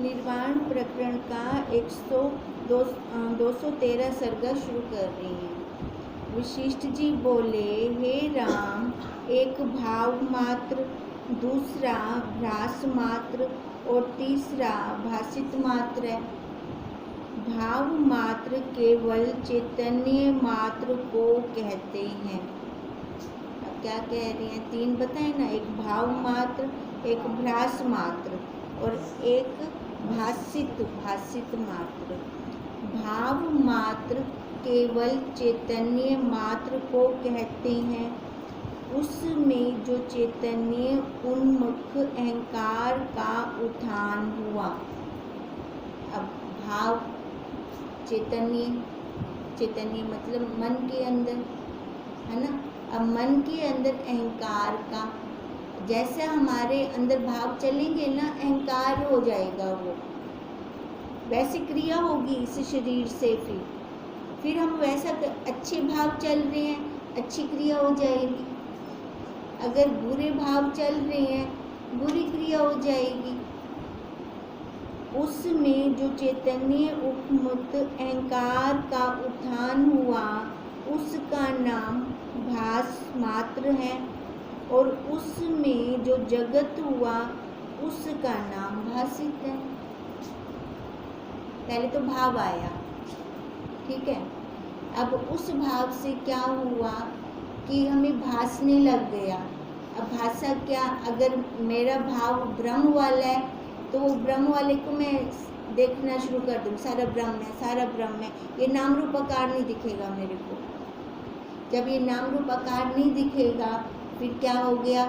निर्वाण प्रकरण का 213 सर्गा शुरू कर रही हैं। वशिष्ठ जी बोले, हे राम, एक भाव मात्र, दूसरा भ्रास मात्र और तीसरा भाषित मात्र है। भाव मात्र केवल चैतन्य मात्र को कहते हैं। अब क्या कह रही हैं? तीन बताए ना, एक भाव मात्र, एक भ्रास मात्र और एक भाषित मात्र। भाव मात्र केवल चैतन्य मात्र को कहते हैं। उसमें जो चैतन्य उन्मुख अहंकार का उत्थान हुआ। अब भाव चैतन्य मतलब मन के अंदर, है ना। अब मन के अंदर अहंकार का, जैसे हमारे अंदर भाव चलेंगे ना, अहंकार हो जाएगा, वो वैसी क्रिया होगी इस शरीर से। फिर हम वैसा अच्छे भाव चल रहे हैं, अच्छी क्रिया हो जाएगी। अगर बुरे भाव चल रहे हैं, बुरी क्रिया हो जाएगी। उसमें जो चैतन्य उपमुक्त अहंकार का उत्थान हुआ, उसका नाम भास मात्र है, और उसमें जो जगत हुआ, उसका नाम भाषित है। पहले तो भाव आया, ठीक है। अब उस भाव से क्या हुआ कि हमें भासने लग गया। अब भाषा क्या? अगर मेरा भाव ब्रह्म वाला है तो वो ब्रह्म वाले को मैं देखना शुरू कर दूँ, सारा ब्रह्म है, सारा ब्रह्म है। ये नाम रूप आकार नहीं दिखेगा मेरे को। जब ये नाम रूप आकार नहीं दिखेगा, फिर क्या हो गया?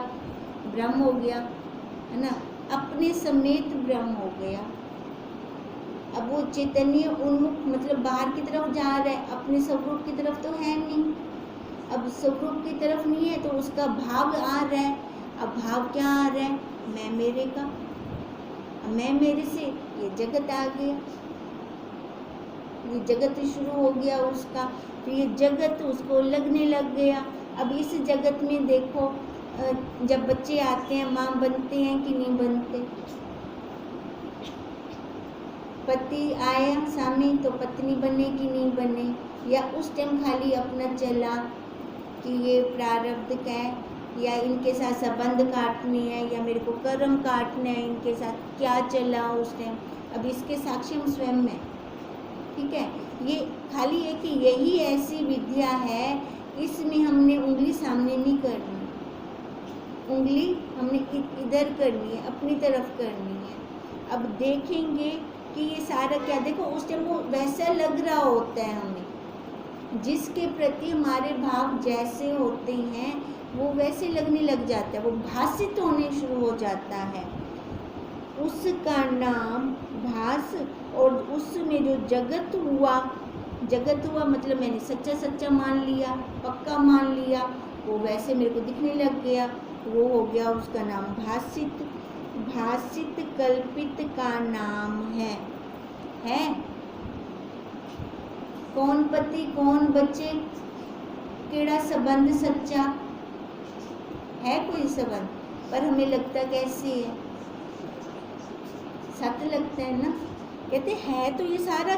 ब्रह्म हो गया, है ना। अपने समेत ब्रह्म हो गया। अब वो चैतन्य उन्मुख मतलब बाहर की तरफ जा रहा है, अपने स्वरूप की तरफ तो है नहीं। अब स्वरूप की तरफ नहीं है तो उसका भाव आ रहा है। अब भाव क्या आ रहा है? मैं मेरे का। मैं मेरे से ये जगत आ गया, ये जगत शुरू हो गया उसका। फिर ये जगत उसको लगने लग गया। अब इस जगत में देखो, जब बच्चे आते हैं, माँ बनते हैं कि नहीं बनते? पति आया सामने तो पत्नी बने कि नहीं बने? या उस टाइम खाली अपना चला कि ये प्रारब्ध का है, या इनके साथ संबंध काटने हैं, या मेरे को कर्म काटने हैं इनके साथ, क्या चला उस टाइम? अब इसके साक्षी हम स्वयं में, ठीक है। ये खाली है कि यही ऐसी विद्या है, इसमें हमने उंगली सामने नहीं करनी, उंगली हमने इधर करनी है, अपनी तरफ करनी है। अब देखेंगे कि ये सारा क्या, देखो उस टाइम वो वैसा लग रहा होता है हमें, जिसके प्रति हमारे भाव जैसे होते हैं वो वैसे लगने लग जाता है, वो भाषित होने शुरू हो जाता है। उसका नाम भास। और उसमें जो जगत हुआ मतलब मैंने सच्चा मान लिया, पक्का मान लिया, वो वैसे मेरे को दिखने लग गया, वो हो गया उसका नाम भाषित। भाषित कल्पित का नाम है। कौन पति कौन बच्चे, केड़ा संबंध सच्चा है? कोई संबंध, पर हमें लगता कैसे है? सत्य लगता है ना। कहते हैं तो ये सारा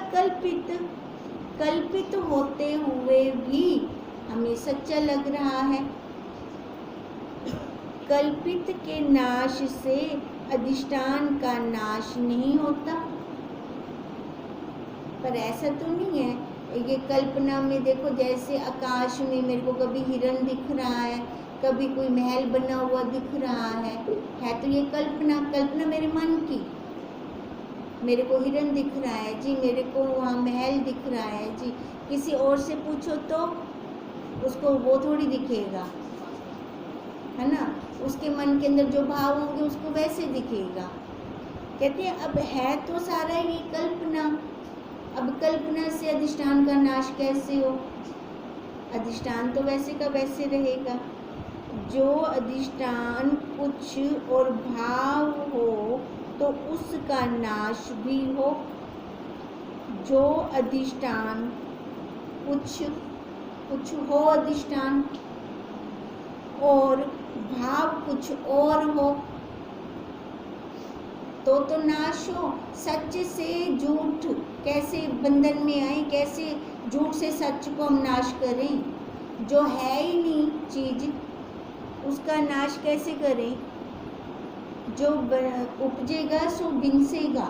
कल्पित होते हुए भी हमें सच्चा लग रहा है। कल्पित के नाश से अधिष्ठान का नाश नहीं होता। पर ऐसा तो नहीं है। ये कल्पना में देखो, जैसे आकाश में मेरे को कभी हिरण दिख रहा है, कभी कोई महल बना हुआ दिख रहा है तो ये कल्पना मेरे मन की। मेरे को हिरण दिख रहा है जी, मेरे को वहाँ महल दिख रहा है जी। किसी और से पूछो तो उसको वो थोड़ी दिखेगा, है ना। उसके मन के अंदर जो भाव होंगे उसको वैसे दिखेगा। कहते हैं अब है तो सारा ये कल्पना। अब कल्पना से अधिष्ठान का नाश कैसे हो? अधिष्ठान तो वैसे का वैसे रहेगा। जो अधिष्ठान कुछ और भाव हो तो उसका नाश भी हो। जो अधिष्ठान कुछ हो अधिष्ठान, और भाव कुछ और हो, तो नाश हो। सच से झूठ कैसे बंधन में आए, कैसे झूठ से सच को हम नाश करें? जो है ही नहीं चीज उसका नाश कैसे करें? जो उपजेगा सो बिनसेगा,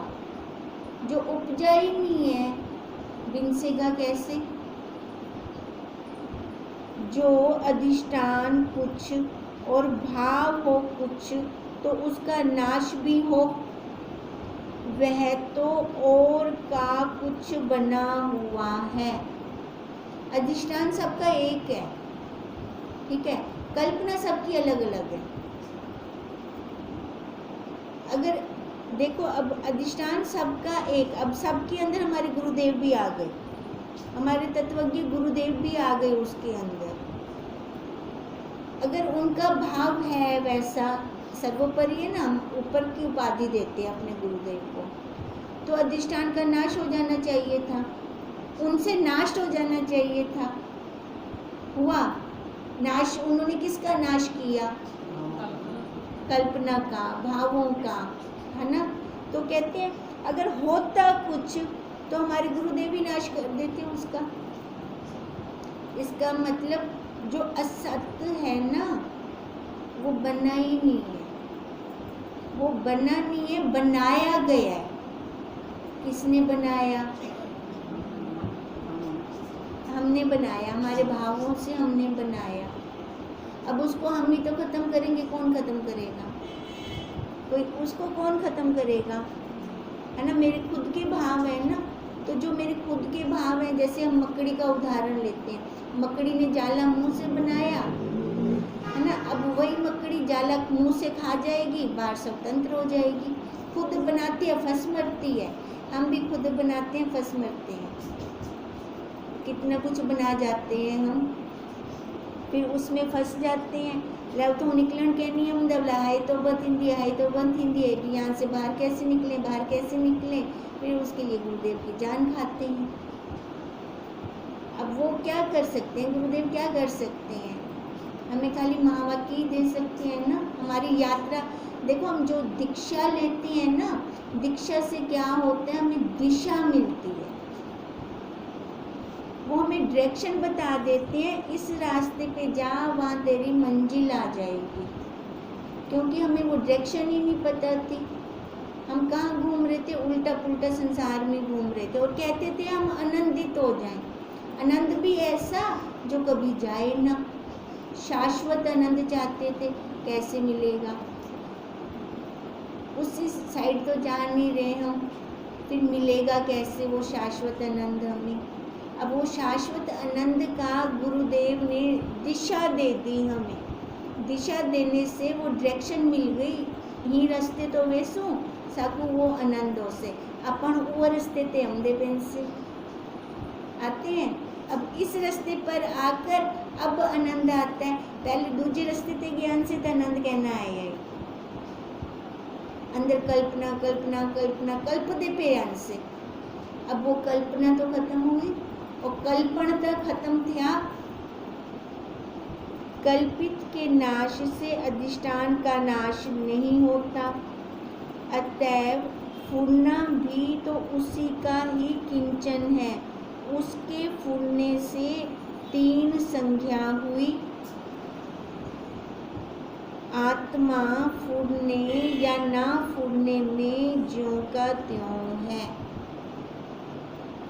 जो उपजा ही नहीं है बिनसेगा कैसे? जो अधिष्ठान कुछ और भाव हो कुछ तो उसका नाश भी हो, वह तो और का कुछ बना हुआ है। अधिष्ठान सबका एक है, ठीक है, कल्पना सबकी अलग अलग है। अगर देखो अब अधिष्ठान सबका एक, अब सबके अंदर हमारे गुरुदेव भी आ गए, हमारे तत्वज्ञ गुरुदेव भी आ गए उसके अंदर। अगर उनका भाव है वैसा, सर्वोपरि है ना, हम ऊपर की उपाधि देते हैं अपने गुरुदेव को, तो अधिष्ठान का नाश हो जाना चाहिए था, उनसे नाश हो जाना चाहिए था। हुआ नाश? उन्होंने किसका नाश किया? कल्पना का, भावों का, है ना। तो कहते हैं अगर होता कुछ तो हमारे गुरुदेव ही नाश कर देते उसका। इसका मतलब जो असत्य है ना वो बना ही नहीं है, वो बना नहीं है, बनाया गया है। किसने बनाया? हमने बनाया, हमारे भावों से हमने बनाया। अब उसको हम ही तो खत्म करेंगे, कौन खत्म करेगा? कोई, उसको कौन खत्म करेगा, है ना। मेरे खुद के भाव है ना, तो जो मेरे खुद के भाव हैं, जैसे हम मकड़ी का उदाहरण लेते हैं, मकड़ी ने जाला मुंह से बनाया, है ना। अब वही मकड़ी जाला मुंह से खा जाएगी, बाहर स्वतंत्र हो जाएगी। खुद बनाती है फंस मरती है, हम भी खुद बनाते हैं फंस मरते हैं। कितना कुछ बना जाते हैं हम, फिर उसमें फंस जाते हैं। लव तो निकलन कहनी है, मतलब है तो बंद हिंदी है, तो बंद हिंदी है कि यहाँ से बाहर कैसे निकलें, बाहर कैसे निकलें, फिर उसके लिए गुरुदेव की जान खाते हैं। अब वो क्या कर सकते हैं, गुरुदेव क्या कर सकते हैं? हमें खाली महावाक्य ही दे सकते हैं ना। हमारी यात्रा देखो, हम जो दीक्षा लेते हैं ना, दीक्षा से क्या होता है, हमें दिशा मिलती है। वो हमें डायरेक्शन बता देते हैं, इस रास्ते पे जा, वहाँ तेरी मंजिल आ जाएगी। क्योंकि हमें वो डायरेक्शन ही नहीं पता थी, हम कहाँ घूम रहे थे, उल्टा पुल्टा संसार में घूम रहे थे और कहते थे हम आनंदित हो जाएं। आनंद भी ऐसा जो कभी जाए ना, शाश्वत आनंद चाहते थे, कैसे मिलेगा? उसी साइड तो जा नहीं रहे हम, फिर मिलेगा कैसे वो शाश्वत आनंद हमें? अब वो शाश्वत आनंद का गुरुदेव ने दिशा दे दी हमें, दिशा देने से वो डायरेक्शन मिल गई। ही रस्ते तो वेसो साकू वो आनंदों से अपन वो रस्ते ते हमदे पेन से आते हैं। अब इस रास्ते पर आकर अब आनंद आता है, पहले दूसरे रास्ते ते ज्ञान से तो आनंद कहना आया है। अंदर कल्पना कल्पना कल्पना कल्पते पे अंश से, अब वो कल्पना तो खत्म हुई और कल्पना खत्म थिया। कल्पित के नाश से अधिष्ठान का नाश नहीं होता, अतएव फूलना भी तो उसी का ही किंचन है। उसके फूलने से तीन संज्ञा हुई, आत्मा फूलने या ना फूलने में ज्यों का त्यों है।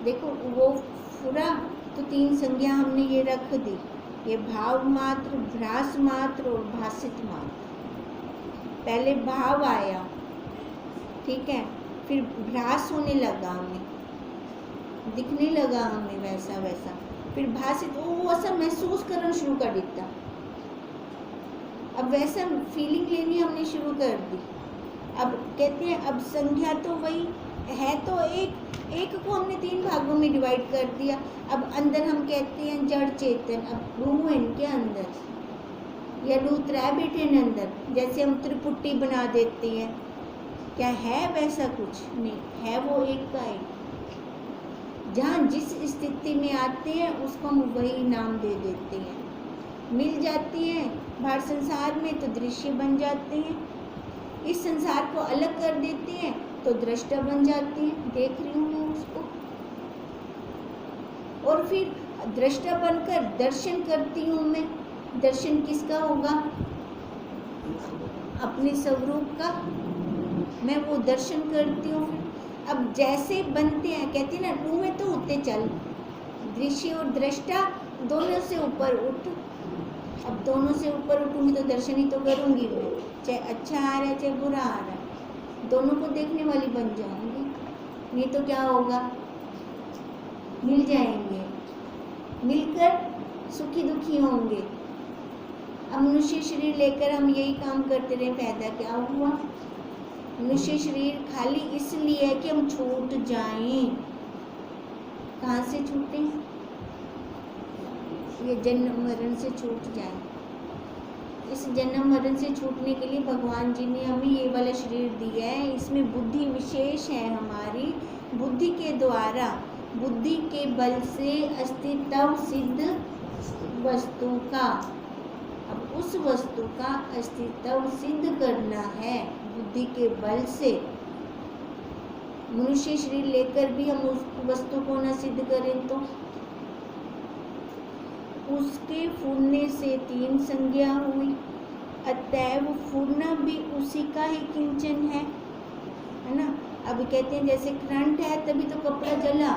देखो वो फुरा तो तीन संज्ञा हमने ये रख दी, ये भाव मात्र, भ्रास मात्र और भासित मात्र। पहले भाव आया, ठीक है, फिर भ्रास होने लगा, हमें दिखने लगा हमें वैसा वैसा, फिर भासित वो ऐसा महसूस करना शुरू कर देता। अब वैसा फीलिंग लेनी हमने शुरू कर दी। अब कहते हैं अब संज्ञा तो वही है, तो एक को हमने तीन भागों में डिवाइड कर दिया। अब अंदर हम कहते हैं जड़ चेतन, अब रूह इनके अंदर या रूह त्रै बैठे हैं अंदर, जैसे हम त्रिपुटी बना देते हैं, क्या है वैसा कुछ नहीं है, वो एक का एक। जहाँ जिस स्थिति में आते हैं उसको हम वही नाम दे देते हैं, मिल जाती हैं बाहर संसार में तो दृश्य बन जाते हैं। इस संसार को अलग कर देते हैं तो दृष्टा बन जाती है, देख रही हूँ मैं उसको, और फिर दृष्टा बनकर दर्शन करती हूँ मैं। दर्शन किसका होगा? अपने स्वरूप का। मैं वो दर्शन करती हूँ। फिर अब जैसे बनते हैं, कहते हैं ना, टू में तो उठते चल, दृश्य और दृष्टा दोनों से ऊपर उठ। अब दोनों से ऊपर उठूंगी तो दर्शन ही तो करूंगी मैं, चाहे अच्छा आ रहा है चाहे बुरा आ रहा है, दोनों को देखने वाली बन जाऊंगी। नहीं तो क्या होगा? मिल जाएंगे, मिलकर सुखी दुखी होंगे। अब मनुष्य शरीर लेकर हम यही काम करते रहे, फायदा क्या हुआ? मनुष्य शरीर खाली इसलिए है कि हम छूट जाएं। कहाँ से छूटें? ये जन्म मरण से छूट जाएं। इस जन्म मरण से छूटने के लिए भगवान जी ने हमें ये वाला शरीर दिया है। इसमें बुद्धि विशेष है हमारी। बुद्धि के द्वारा, बुद्धि के बल से अस्तित्व सिद्ध वस्तु का, अब उस वस्तु का अस्तित्व सिद्ध करना है बुद्धि के बल से। मनुष्य शरीर लेकर भी हम उस वस्तु को न सिद्ध करें तो उसके फूलने से तीन संज्ञा हुई, अतएव फूलना भी उसी का ही किंचन है ना। अब कहते हैं जैसे करंट है तभी तो कपड़ा जला,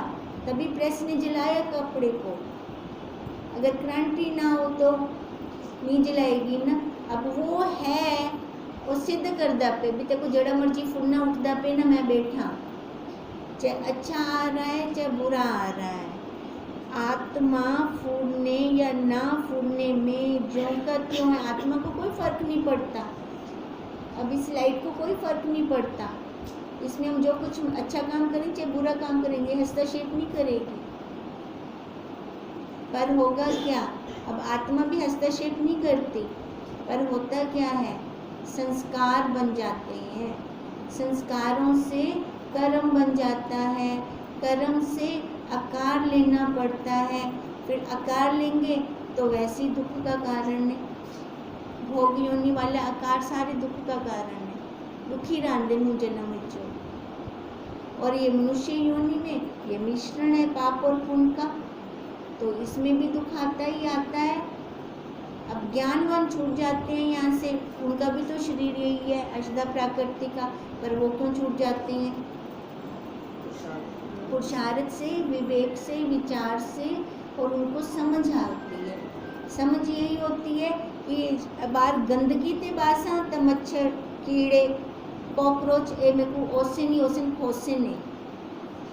तभी प्रेस ने जलाया कपड़े को। अगर करंट ही ना हो तो नहीं जलाएगी ना। अब वो है, वो सिद्ध कर दा पे भी तेको जड़ा मर्जी फूलना उठदा पे ना, मैं बैठा, चाहे अच्छा आ रहा है चाहे बुरा आ रहा है। आत्मा फूलने या ना फूलने में ज्यों का त्यों है। आत्मा को कोई फर्क नहीं पड़ता। अब इस लाइट को कोई फर्क नहीं पड़ता। इसमें हम जो कुछ अच्छा काम करें चाहे बुरा काम करेंगे, हस्तक्षेप नहीं करेगी। पर होगा क्या? अब आत्मा भी हस्तक्षेप नहीं करती, पर होता क्या है? संस्कार बन जाते हैं। संस्कारों से कर्म बन जाता है, कर्म से आकार लेना पड़ता है। फिर आकार लेंगे तो वैसे ही दुख का कारण है। भोग योनि वाला आकार सारे दुख का कारण है। दुखी रांधे मुँह जन्म विचो। और ये मनुष्य योनि में ये मिश्रण है पाप और पुण्य का, तो इसमें भी दुख आता ही आता है। अब ज्ञानवान छूट जाते हैं यहाँ से, उनका भी तो शरीर यही है अष्टा प्रकृति का, पर वो क्यों छूट जाते हैं? पुरुषार्थ से, विवेक से, विचार से, और उनको समझ आती है। समझ यही होती है कि बार गंदगी ते बासा तो मच्छर कीड़े कॉकरोच ए मेरे को ओसे नहीं खोसे नहीं।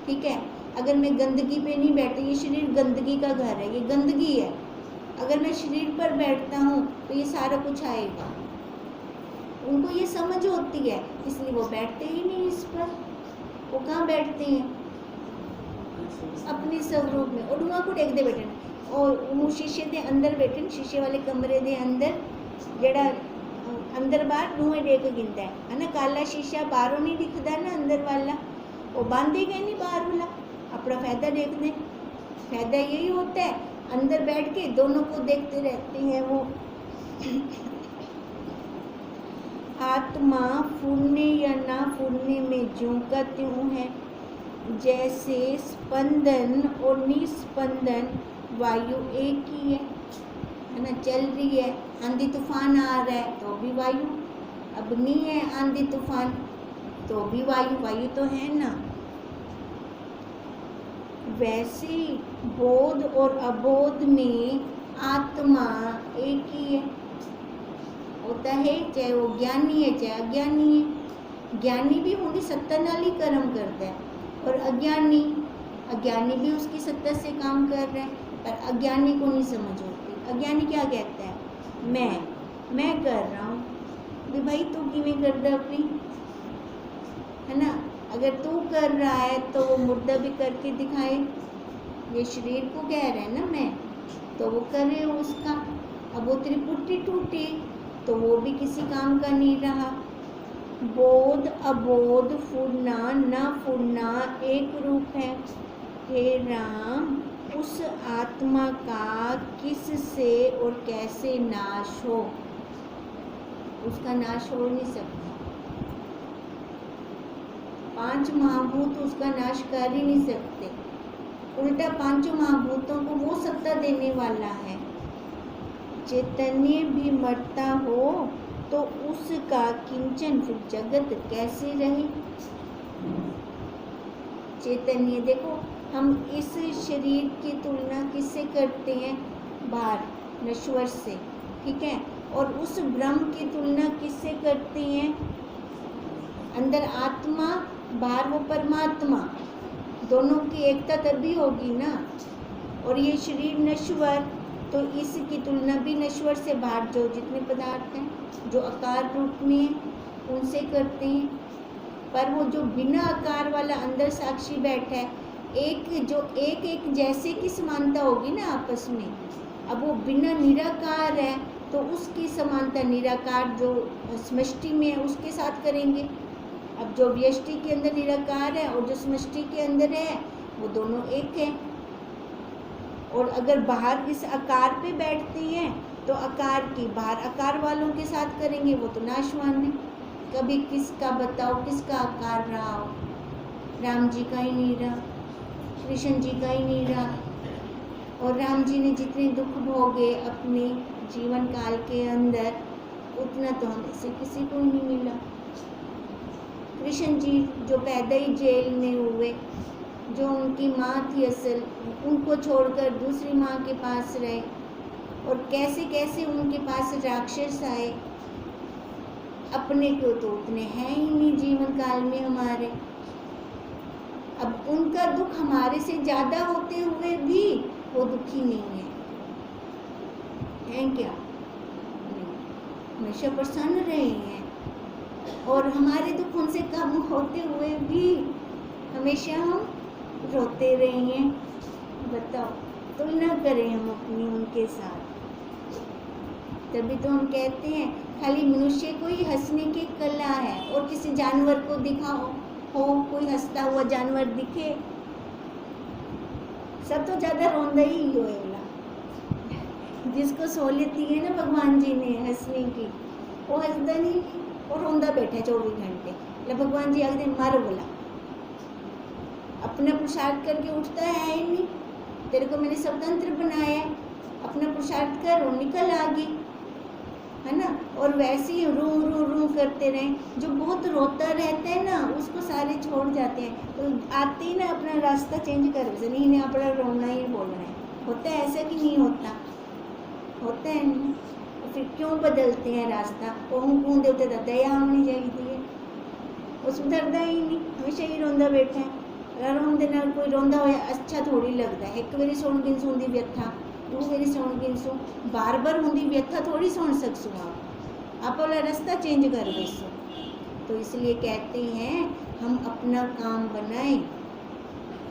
ठीक है, अगर मैं गंदगी पे नहीं बैठती, ये शरीर गंदगी का घर है, ये गंदगी है। अगर मैं शरीर पर बैठता हूँ तो ये सारा कुछ आएगा। उनको ये समझ होती है, इसलिए वो बैठते ही नहीं इस पर। वो कहाँ बैठते हैं? अपने स्वरूप में। और वहाँ को टेक दे बैठे, और वो शीशे दे अंदर बैठे, शीशे वाले कमरे दे अंदर, जड़ा अंदर बाहर रूहें देख गिनता है ना। काला शीशा बाहरों नहीं दिखता ना, अंदर वाला वो बांधेगा नहीं बाहर वाला, अपना फायदा देख दे। फायदा यही होता है, अंदर बैठ के दोनों को देखते रहते हैं वो। आत्मा फूलने या ना फूलने में ज्यों का त्यों है। जैसे स्पंदन और निस्पंदन वायु एक ही है ना। चल रही है, आंधी तूफान आ रहा है तो भी वायु, अब नहीं है आंधी तूफान तो भी वायु, वायु तो है ना। वैसे बोध और अबोध में आत्मा एक ही है, होता है, चाहे वो ज्ञानी है चाहे अज्ञानी है। ज्ञानी भी होंगे सत्ता नाल ही कर्म करता है, और अज्ञानी भी उसकी सत्ता से काम कर रहे हैं, पर अज्ञानी को नहीं समझ होती। अज्ञानी क्या कहता है? मैं कर रहा हूँ। भी भाई तू किवें करदा अपनी, है ना। अगर तू कर रहा है तो वो मुर्दा भी करके दिखाए। ये शरीर को कह रहे हैं ना मैं, तो वो करे उसका। अब वो त्रिपुटी टूटी तो वो भी किसी काम का नहीं रहा। बोध अबोध, फूलना न फूलना एक रूप है। हे राम, उस आत्मा का किस से और कैसे नाश हो? उसका नाश हो नहीं सकता। 5 महाभूत उसका नाश कर ही नहीं सकते। उल्टा 5 महाभूतों को वो सत्ता देने वाला है। चैतन्य भी मरता हो तो उसका किंचन फिर जगत कैसे रहे। चैतन्य देखो, हम इस शरीर की तुलना किससे करते हैं? बाहर नश्वर से, ठीक है। और उस ब्रह्म की तुलना किससे करते हैं? अंदर आत्मा, बाहर वो परमात्मा, दोनों की एकता तभी होगी ना। और ये शरीर नश्वर, तो इसकी तुलना भी नश्वर से बाहर जो जितने पदार्थ हैं जो आकार रूप में हैं उनसे करते हैं। पर वो जो बिना आकार वाला अंदर साक्षी बैठा है, एक जैसे की समानता होगी ना आपस में। अब वो बिना निराकार है तो उसकी समानता निराकार जो समष्टि में है उसके साथ करेंगे। अब जो व्यष्टि के अंदर निराकार है और जो समष्टि के अंदर है वो दोनों एक है। और अगर बाहर इस आकार पे बैठती हैं तो आकार की बाहर आकार वालों के साथ करेंगे, वो तो नाशवान है। कभी किसका बताओ, किसका आकार रहा हो? राम जी का ही नहीं रहा, कृष्ण जी का ही नहीं रहा। और राम जी ने जितने दुख भोगे अपने जीवन काल के अंदर, उतना तो हमें से किसी को नहीं मिला। कृष्ण जी जो पैदा ही जेल में हुए, जो उनकी माँ थी असल, उनको छोड़कर दूसरी माँ के पास रहे, और कैसे कैसे उनके पास राक्षस आए। अपने को तो उतने हैं ही नहीं जीवन काल में हमारे। अब उनका दुख हमारे से ज़्यादा होते हुए भी वो दुखी नहीं है क्या? हमेशा प्रसन्न रहे हैं। और हमारे दुख उनसे कम होते हुए भी हमेशा हम रोते रहे हैं। बताओ, तुलना करें हम अपनी उनके साथ। तभी तो हम कहते हैं खाली मनुष्य को ही हंसने की कला है, और किसी जानवर को दिखाओ हो कोई हंसता हुआ जानवर दिखे, सब तो ज़्यादा रोंदा ही होएगा। जिसको सहूलियत दी है ना भगवान जी ने हंसने की, वो हंसदा नहीं और रोंदा बैठा 24 घंटे। मतलब भगवान जी आगे मारो बोला, अपना पुरुषार्थ करके उठता है ही नहीं। तेरे को मैंने स्वतंत्र बनाया है, अपना पुरुषार्थ कर और निकल आगे, है ना। और वैसे ही रू रू रू करते रहें। जो बहुत रोता रहता है ना उसको सारे छोड़ जाते हैं, तो आते ही ना अपना रास्ता चेंज कर नहीं इन्हें अपना रोना ही बोलना है। होता है ऐसा कि नहीं होता? होता है नहीं। फिर क्यों बदलते हैं रास्ता? कहूँ कौन देवते दया होनी चाहिए, वो सुधरता ही नहीं, हमेशा ही रोंदा बैठा है। रोंदे ना कोई रोंदा हो अच्छा थोड़ी लगता है। एक बारी सुन गिन सुनती व्यथा, 2 बारी सुन गिन सु, बार बार होंदी व्यथा थोड़ी सुन सकसू आप वाला रास्ता चेंज कर बेसो। तो इसलिए कहते हैं हम अपना काम बनाएं।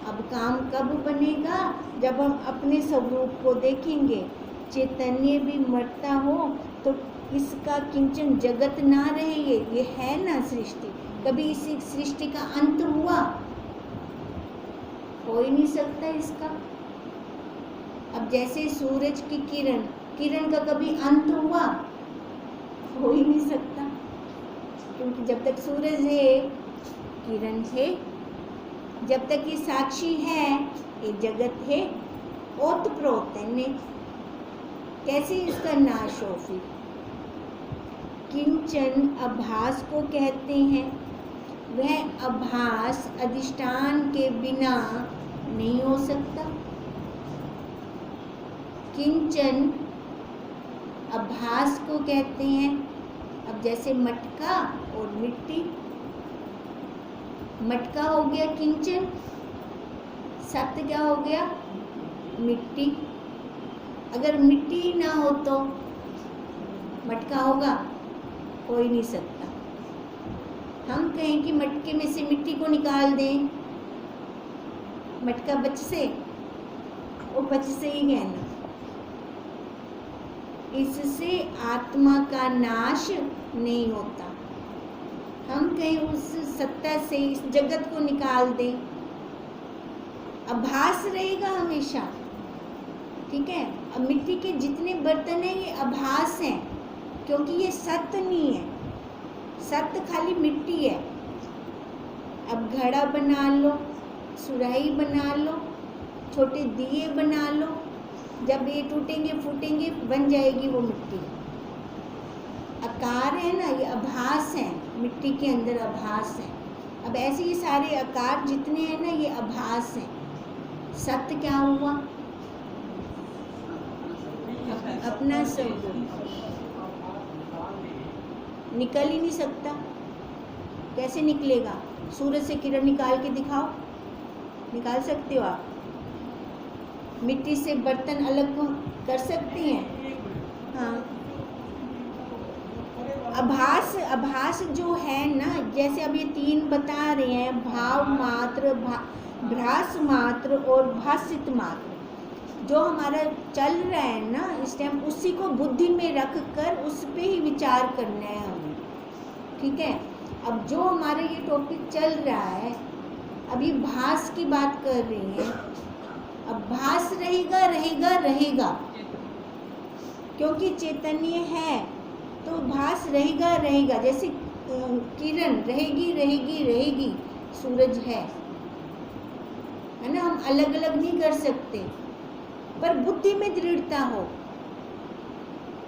अब काम कब बनेगा? जब हम अपने स्वरूप को देखेंगे। चैतन्य भी मरता हो तो इसका किंचन जगत ना रहे। ये है ना सृष्टि, कभी इसी सृष्टि का अंत हुआ? हो ही नहीं सकता इसका। अब जैसे सूरज की किरण का कभी अंत हुआ? हो ही नहीं सकता, क्योंकि जब तक सूरज है किरण है, जब तक ये साक्षी है ये जगत है। ओतप्रोत है, कैसे इसका नाश हो? फिर किंचन आभास को कहते हैं। वह आभास अधिष्ठान के बिना नहीं हो सकता। किंचन आभास को कहते हैं। अब जैसे मटका और मिट्टी, मटका हो गया किंचन, सत्य क्या हो गया? मिट्टी। अगर मिट्टी ना हो तो मटका होगा? हो ही नहीं सकता। हम कहें कि मटके में से मिट्टी को निकाल दें, मटका बच से, वो बच से ही है ना। इससे आत्मा का नाश नहीं होता। हम कहीं उस सत्ता से इस जगत को निकाल दें, आभास रहेगा हमेशा, ठीक है। अब मिट्टी के जितने बर्तन हैं ये आभास हैं, क्योंकि ये सत्य नहीं है। सत्य खाली मिट्टी है, अब घड़ा बना लो, सुराही बना लो, छोटे दिए बना लो। जब ये टूटेंगे फूटेंगे बन जाएगी वो मिट्टी। आकार है ना, ये आभास है, मिट्टी के अंदर आभास है। अब ऐसे ये सारे आकार जितने हैं ना, ये आभास हैं। सत्य क्या हुआ? अपना सब निकल ही नहीं सकता। कैसे निकलेगा? सूरज से किरण निकाल के दिखाओ, निकाल सकते हो आप? मिट्टी से बर्तन अलग कर सकते हैं? हाँ। आभास जो है ना, जैसे अब ये 3 बता रहे हैं, भाव मात्र, भ्रास मात्र और भासित मात्र, जो हमारा चल रहा है ना इस टाइम, उसी को बुद्धि में रख कर उस पे ही विचार करना है हमें। ठीक है। अब जो हमारा ये टॉपिक चल रहा है, अभी भास की बात कर रही है। अब भास रहेगा रहेगा रहेगा, क्योंकि चैतन्य है तो भास रहेगा रहेगा। जैसे किरण रहेगी रहेगी रहेगी, सूरज है ना, हम अलग अलग नहीं कर सकते। पर बुद्धि में दृढ़ता हो,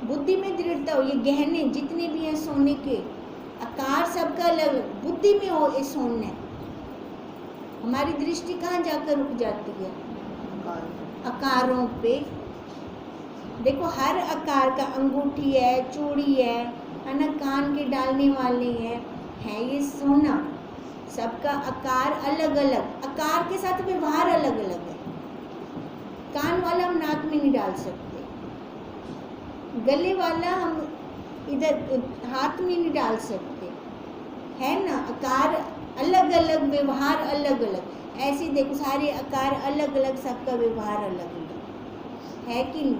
बुद्धि में दृढ़ता हो। ये गहने जितने भी हैं सोने के, आकार सबका अलग, बुद्धि में हो ये सोने। हमारी दृष्टि कहाँ जाकर रुक जाती है? आकारों पे। देखो हर आकार का, अंगूठी है, चूड़ी है ना, कान के डालने वाले हैं, है ये सोना। सबका आकार अलग अलग, आकार के साथ व्यवहार अलग अलग है। कान वाला हम नाक में नहीं डाल सकते, गले वाला हम इधर हाथ में नहीं डाल सकते, है ना। आकार अलग अलग, व्यवहार अलग अलग। ऐसे देखो सारे आकार अलग अलग, सबका व्यवहार अलग अलग है कि नहीं?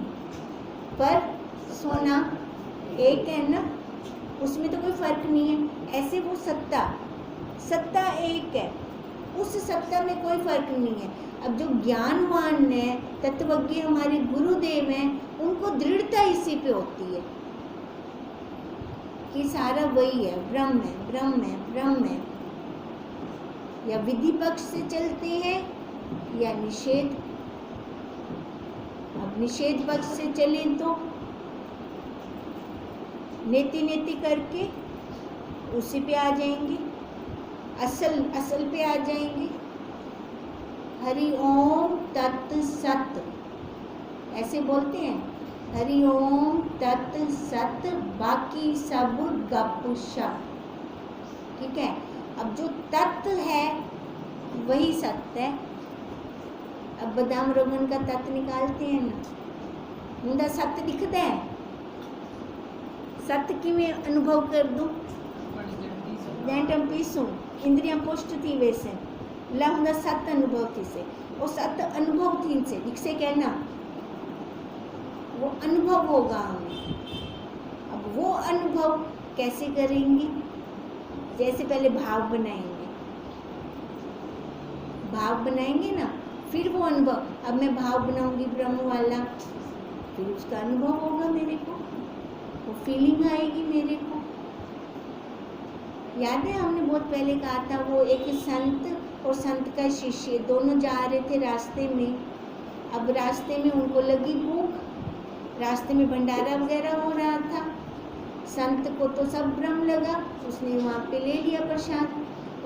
पर सोना एक है ना, उसमें तो कोई फर्क नहीं है। ऐसे वो सत्ता एक है, उस सत्ता में कोई फर्क नहीं है। अब जो ज्ञानवान है, तत्वज्ञ हमारे गुरुदेव हैं, उनको दृढ़ता इसी पे होती है कि सारा वही है, ब्रह्म है ब्रह्म है ब्रह्म है। या विधि पक्ष से चलते हैं या निषेध। अब निषेध पक्ष से चलें तो नेति नेति करके उसी पे आ जाएंगे, असल पे आ जाएंगे। हरि ओम तत् सत ऐसे बोलते हैं, हरि ओम तत् सत, बाकी सब गप शप। ठीक है। अब जो तत्व है वही सत्य है। अब बादाम रोगन का तत्व निकालते हैं ना, उनका सत्य दिखता है। सत्य की मैं अनुभव कर दूं, जैंटम पीसूं, इंद्रियां पुष्ट थी वैसे ला हुंदा सत्य अनुभव थी से, और सत्य अनुभव थी से दिखसे कहना वो अनुभव होगा हमें। अब वो अनुभव कैसे करेंगे? जैसे पहले भाव बनाएंगे ना, फिर वो अनुभव। अब मैं भाव बनाऊंगी ब्रह्म वाला, फिर उसका अनुभव होगा मेरे को, वो फीलिंग आएगी मेरे को। याद है हमने बहुत पहले कहा था, वो एक संत और संत का शिष्य दोनों जा रहे थे रास्ते में। अब रास्ते में उनको लगी भूख, रास्ते में भंडारा वगैरह हो रहा था। संत को तो सब ब्रह्म लगा, उसने वहाँ पे ले लिया प्रसाद,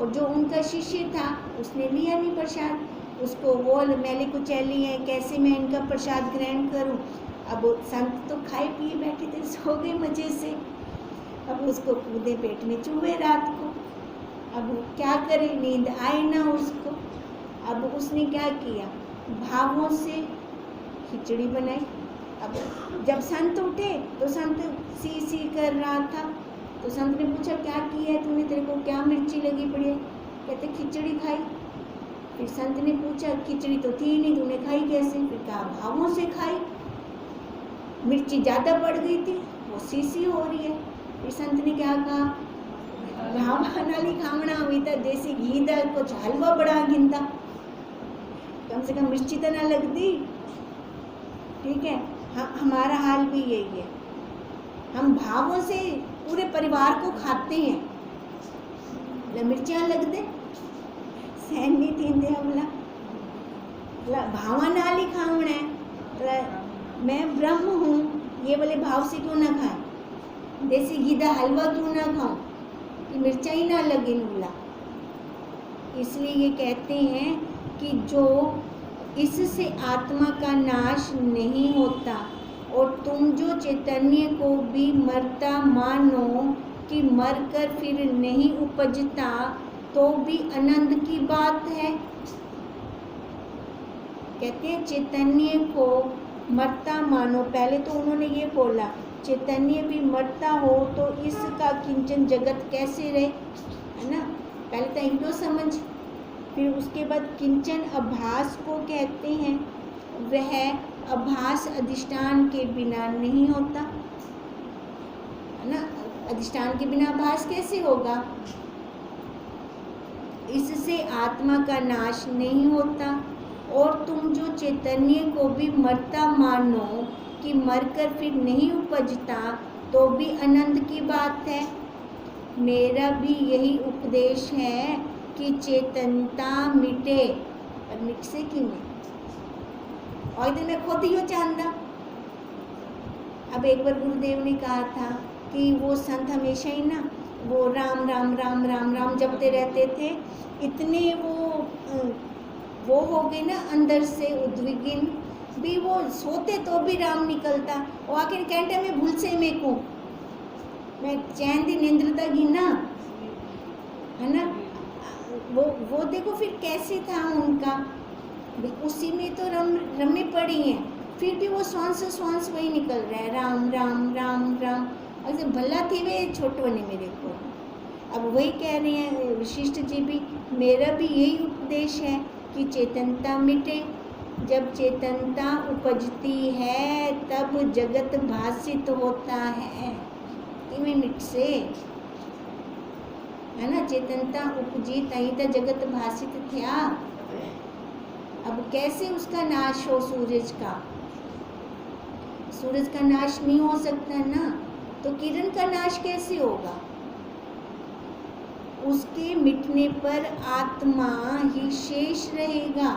और जो उनका शिष्य था उसने लिया नहीं प्रसाद। उसको वो मैले कुचैली है, कैसे मैं इनका प्रसाद ग्रहण करूं। अब संत तो खाए पिए बैठे थे, सो गए मजे से। अब उसको कूदे पेट में चूहे रात को। अब क्या करे, नींद आए ना उसको। अब उसने क्या किया, भावों से खिचड़ी बनाई। अब जब संत उठे तो संत सी सी कर रहा था, तो संत ने पूछा क्या किया है तूने, तेरे को क्या मिर्ची लगी पड़ी है? कहते खिचड़ी खाई। फिर संत ने पूछा खिचड़ी तो थी नहीं, तूने खाई कैसे? फिर कहा भावों से खाई, मिर्ची ज़्यादा पड़ गई थी, वो सीसी हो रही है। फिर संत ने क्या कहा, भावना नहीं खावना हुई था, देसी घी दा कुछ हलवा बड़ा गिनता, कम से कम मिर्ची तो ना लगती। ठीक है। हमारा हाल भी यही है, हम भावों से पूरे परिवार को खाते हैं, मिर्चियाँ लग दे सहन नहीं थींदे बोला भावा नाल ही खावण है, बोला मैं ब्रह्म हूँ, ये वाले भाव से क्यों ना खाएं, देसी घी दा हलवा क्यों ना खाऊं कि मिर्चा ही ना लगे बोला। इसलिए ये कहते हैं कि जो इससे आत्मा का नाश नहीं होता, और तुम जो चैतन्य को भी मरता मानो कि मरकर फिर नहीं उपजता, तो भी आनंद की बात है। कहते हैं चैतन्य को मरता मानो, पहले तो उन्होंने ये बोला चैतन्य भी मरता हो तो इसका किंचन जगत कैसे रहे, है ना। पहले तो इनको समझ, फिर उसके बाद किंचन आभास को कहते हैं, वह आभास अधिष्ठान के बिना नहीं होता, है ना। अधिष्ठान के बिना आभास कैसे होगा। इससे आत्मा का नाश नहीं होता, और तुम जो चैतन्य को भी मरता मानो कि मरकर फिर नहीं उपजता, तो भी आनंद की बात है। मेरा भी यही उपदेश है कि चेतनता मिटे, और मिट से कि नहीं, और दिन मैं खुद ही हो चाहता। अब एक बार गुरुदेव ने कहा था कि वो संत हमेशा ही ना वो राम राम राम राम राम जपते रहते थे, इतने वो हो गए ना अंदर से उद्विग्न, भी वो सोते तो भी राम निकलता, और आखिर कहते मैं भूल से मैं को मैं चैन दी निंद्रता की ना, है ना। वो देखो फिर कैसे था उनका, उसी में तो रमे पड़ी हैं, फिर भी वो श्वास वही निकल रहा है राम राम राम राम। अगर भला थी वे छोटवने मेरे को। अब वही कह रहे हैं वशिष्ठ जी भी, मेरा भी यही उपदेश है कि चेतनता मिटे। जब चेतनता उपजती है तब जगत भासित होता है, इमें मिट से, है ना। चेतनता उपजी तही तो जगत भासित थया। अब कैसे उसका नाश हो, सूरज का नाश नहीं हो सकता ना, तो किरण का नाश कैसे होगा। उसके मिटने पर आत्मा ही शेष रहेगा।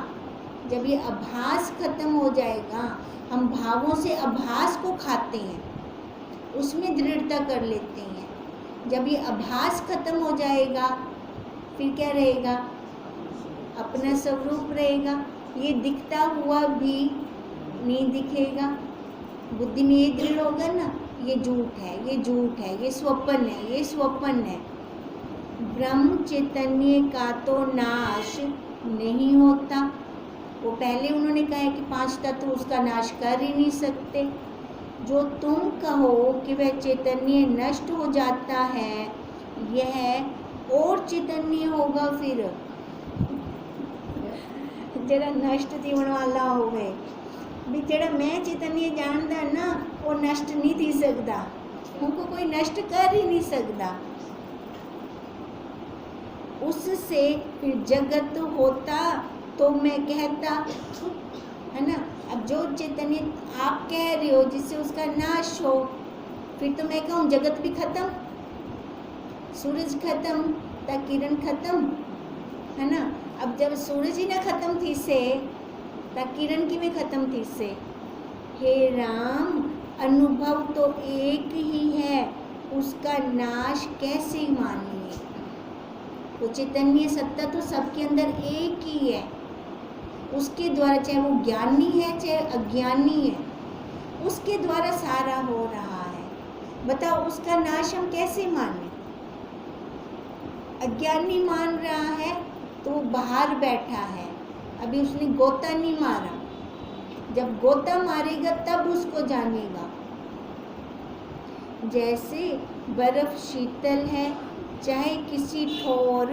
जब ये आभास खत्म हो जाएगा, हम भावों से आभास को खाते हैं, उसमें दृढ़ता कर लेते हैं। जब ये आभास खत्म हो जाएगा, फिर क्या रहेगा, अपना स्वरूप रहेगा। ये दिखता हुआ भी नहीं दिखेगा, बुद्धि में ये दृढ़ होगा ना, ये झूठ है, ये झूठ है, ये स्वप्न है, ये स्वप्न है। ब्रह्म चैतन्य का तो नाश नहीं होता। वो पहले उन्होंने कहा है कि 5 तत्व उसका नाश कर ही नहीं सकते। जो तुम कहो कि वह चैतन्य नष्ट हो जाता है, यह और चैतन्य होगा फिर जरा नष्ट थीवन वाला हो गए भी। जरा मैं चैतन्य जानता ना, वो नष्ट नहीं थी सकता, उनको कोई नष्ट कर ही नहीं सकता। उससे फिर जगत होता तो मैं कहता, है ना। अब जो चैतन्य आप कह रहे हो जिससे उसका नाश हो, फिर तो मैं कहूँ जगत भी खत्म, सूरज खत्म, ता किरण खत्म, है ना। अब जब सूरज ही ना खत्म थी से, ता किरण की में खत्म थी से। हे राम, अनुभव तो एक ही है, उसका नाश कैसे मानिए। वो चैतन्य सत्ता तो सबके अंदर एक ही है, उसके द्वारा, चाहे वो ज्ञानी है चाहे अज्ञानी है, उसके द्वारा सारा हो रहा है। बताओ उसका नाश हम कैसे माने। अज्ञानी मान रहा है तो वो बाहर बैठा है, अभी उसने गोता नहीं मारा, जब गोता मारेगा तब उसको जानेगा। जैसे बर्फ शीतल है, चाहे किसी ठोर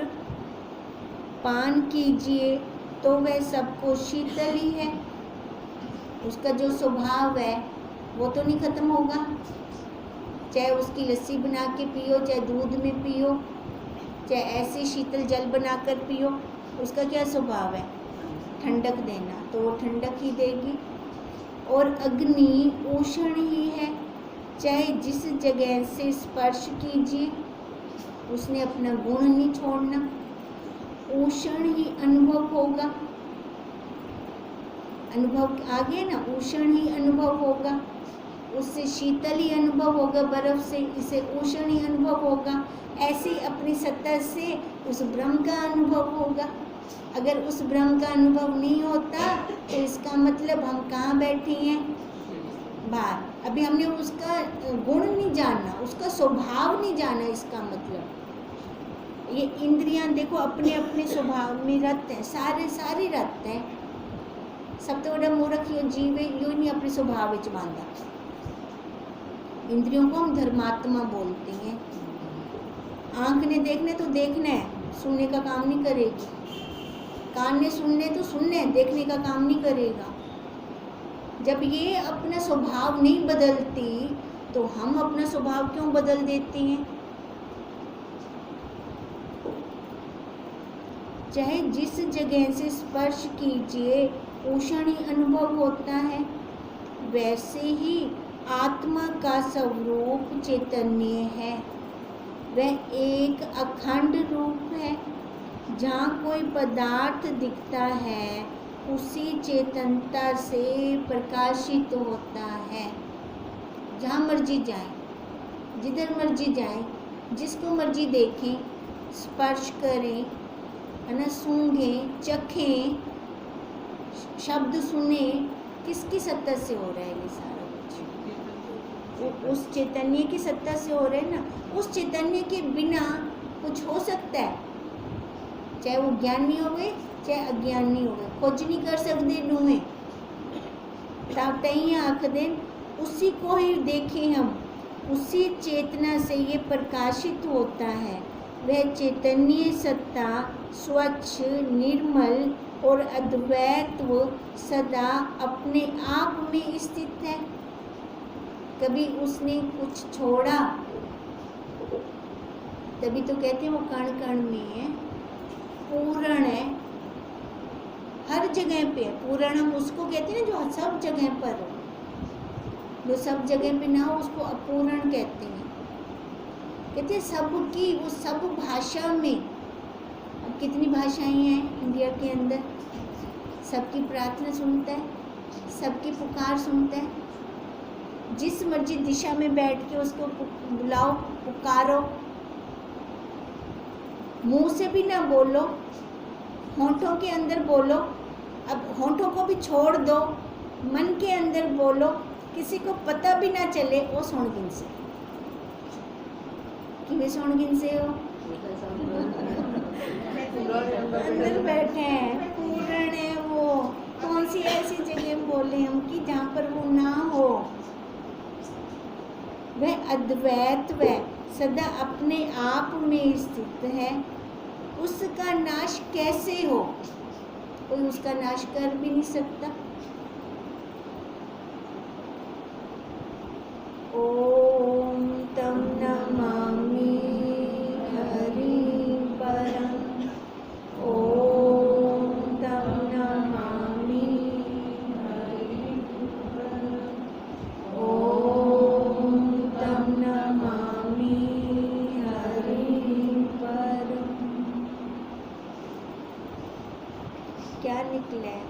पान कीजिए तो वह सबको शीतल ही है, उसका जो स्वभाव है वो तो नहीं खत्म होगा। चाहे उसकी लस्सी बना के पियो, चाहे दूध में पियो, चाहे ऐसे शीतल जल बनाकर पियो, उसका क्या स्वभाव है, ठंडक देना, तो वो ठंडक ही देगी। और अग्नि उष्ण ही है, चाहे जिस जगह से स्पर्श कीजिए, उसने अपना गुण नहीं छोड़ना, उष्ण ही अनुभव होगा। अनुभव आ गया ना, उष्ण ही अनुभव होगा, उससे शीतल ही अनुभव होगा, बर्फ से इसे उष्ण ही अनुभव होगा। ऐसे ही अपनी सत्ता से उस ब्रह्म का अनुभव होगा। अगर उस ब्रह्म का अनुभव नहीं होता तो इसका मतलब हम कहाँ बैठे हैं, बाहर। अभी हमने उसका गुण नहीं जाना, उसका स्वभाव नहीं जाना। इसका मतलब ये इंद्रियां देखो अपने अपने स्वभाव में रहते हैं, सारे रहते हैं। सब तो बड़ा मूर्ख यो जीव है, यो नहीं अपने स्वभाव विच बांधा। इंद्रियों को हम धर्मात्मा बोलते हैं। आंख ने देखने तो देखना है, सुनने का काम नहीं करेगी। कान ने सुनने तो सुनने, देखने का काम नहीं करेगा। जब ये अपना स्वभाव नहीं बदलती तो हम अपना स्वभाव क्यों बदल देते हैं। चाहे जिस जगह से स्पर्श कीजिए उष्ण ही अनुभव होता है। वैसे ही आत्मा का स्वरूप चैतन्य है, वह एक अखंड रूप है। जहाँ कोई पदार्थ दिखता है उसी चेतनता से प्रकाशित होता है। जहाँ मर्जी जाए, जिधर मर्जी जाए, जिसको मर्जी देखें, स्पर्श करें, है ना, सूंघें, चखें, शब्द सुने, किसकी सत्ता से हो रहा है ये सारा कुछ? उस चैतन्य की सत्ता से हो रहा है ना। उस चैतन्य के बिना कुछ हो सकता है? चाहे वो ज्ञानी होवे चाहे अज्ञानी होवे, खोज नहीं कर सकते डूहे ताकते ही आँख दें, उसी को ही देखें हम। उसी चेतना से ये प्रकाशित होता है। वह चैतन्य सत्ता स्वच्छ, निर्मल और अद्वैत्व सदा अपने आप में स्थित है। कभी उसने कुछ छोड़ा, तभी तो कहते हैं वो कण कण में है, पूर्ण है, हर जगह पे है। पूर्ण हम उसको कहते हैं ना जो सब जगह पर हो। जो सब जगह पे ना हो उसको अपूर्ण कहते हैं। कहते हैं सबकी, वो सब भाषा में। अब कितनी भाषाएं हैं इंडिया के अंदर, सबकी प्रार्थना सुनता है, सबकी पुकार सुनता है। जिस मर्जी दिशा में बैठ के उसको बुलाओ, पुकारो। मुंह से भी ना बोलो, होंठों के अंदर बोलो। अब होंठों को भी छोड़ दो, मन के अंदर बोलो, किसी को पता भी ना चले। वो सोनगिन से कि वे सोनगिन से हो, अंदर बैठे हैं, पूर्ण है वो। कौन सी ऐसी जगह बोले हम कि जहाँ पर वो ना हो। वह अद्वैत, वह सदा अपने आप में स्थित है। उसका नाश कैसे हो? कोई उसका नाश कर भी नहीं सकता। ओम तम नमामि हरि परम। ओम तम नमामि हरि परम। ओम तम नमामि हरि परम। क्या निकला है?